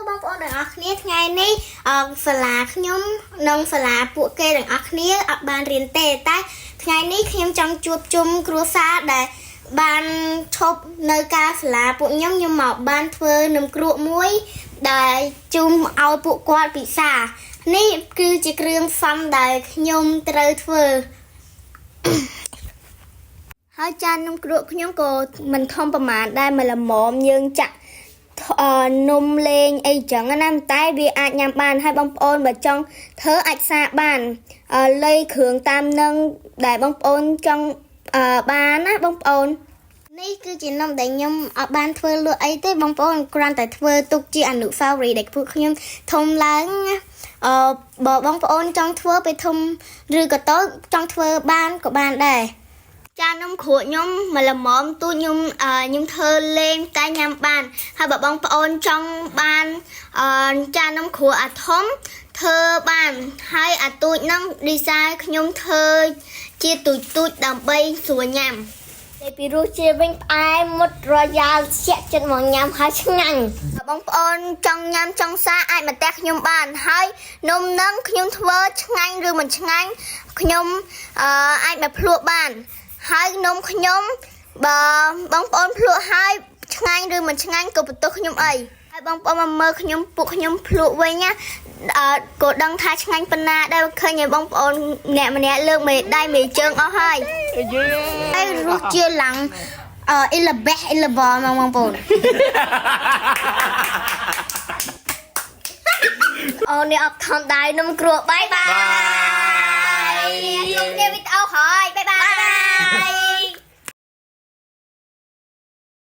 បងប្អូនទាំងអស់គ្នាថ្ងៃនេះសាលាខ្ញុំនិងសាលាពួកគេទាំងអស់គ្នាអត់បានរៀនទេតែថ្ងៃនេះខ្ញុំចង់ជួបជុំគ្រួសារដែលបានឈប់នៅការសាលាពួកខ្ញុំមកបានធ្វើនំគ្រក់មួយដែលជុំឲ្យពួកគាត់ពិសានេះគឺជាគ្រឿងផ្សំដែលខ្ញុំត្រូវធ្វើហើយចាននំគ្រក់ខ្ញុំក៏មិនធំប្រហែលដែរមកល្មមយើងចាក់នំលេងអីចឹងណាតែវាអាចញ៉ាំបានហើយបងប្អូនបើចង់ធ្វើអាចសាកបានលៃគ្រឿងតាមនឹងដែលបងប្អូនចង់បានណាបងប្អូននេះគឺជានំដែលខ្ញុំអត់បានធ្វើលក់អីទេបងប្អូនគ្រាន់តែធ្វើទុកជាអនុស្សាវរីយ៍ដែលពួកខ្ញុំធំឡើងបើបងប្អូនចង់ធ្វើពេលធំឬក៏តូចចង់ធ្វើបានក៏បានដែរចានំគ្រក់ខ្ញុំមកល្មមទូខ្ញុំធ្វើលេងតែញ៉ាំបានហើយបើបងប្អូនចង់បានចានំគ្រក់អាធំធ្វើបានហើយអាទូចហ្នឹងឌីសាខ្ញុំធ្វើជាទូចដើម្បីស្រួលញ៉ាំតែពីរសជាតិវិញផ្អែមមុតរយ៉ាលជាក់ចិត្តមកញ៉ាំហើយឆ្ងាញ់បងប្អូនចង់ញ៉ាំចង់សាអាចមកផ្ទះខ្ញុំបានហើយនំហ្នឹងខ្ញុំធ្វើឆ្ងាញ់ឬមិនឆ្ងាញ់ខ្ញុំអាចមកភ្លក់បានហើយនំខ្ញុំបើបងប្អូនភ្លក់ហើយឆ្ងាញ់ឬមិនឆ្ងាញ់ក៏បន្ទោសខ្ញុំអីហើយបងប្អូនមកមើលពួកខ្ញុំភ្លក់វិញណាក៏ដឹងថាឆ្ងាញ់ប៉ុណ្ណាដែរឃើញឲ្យបងប្អូនម្នាក់លើកមេដៃមេជើងអស់ហើយហើយរសជាតិឡើងអ៊ីឡាបេះអ៊ីឡាបលមកបងប្អូនអូននេះអត់ខំដៃនំគ្រក់បាយបាយជួបគ្នាវីដេអូក្រោយបាយបាយ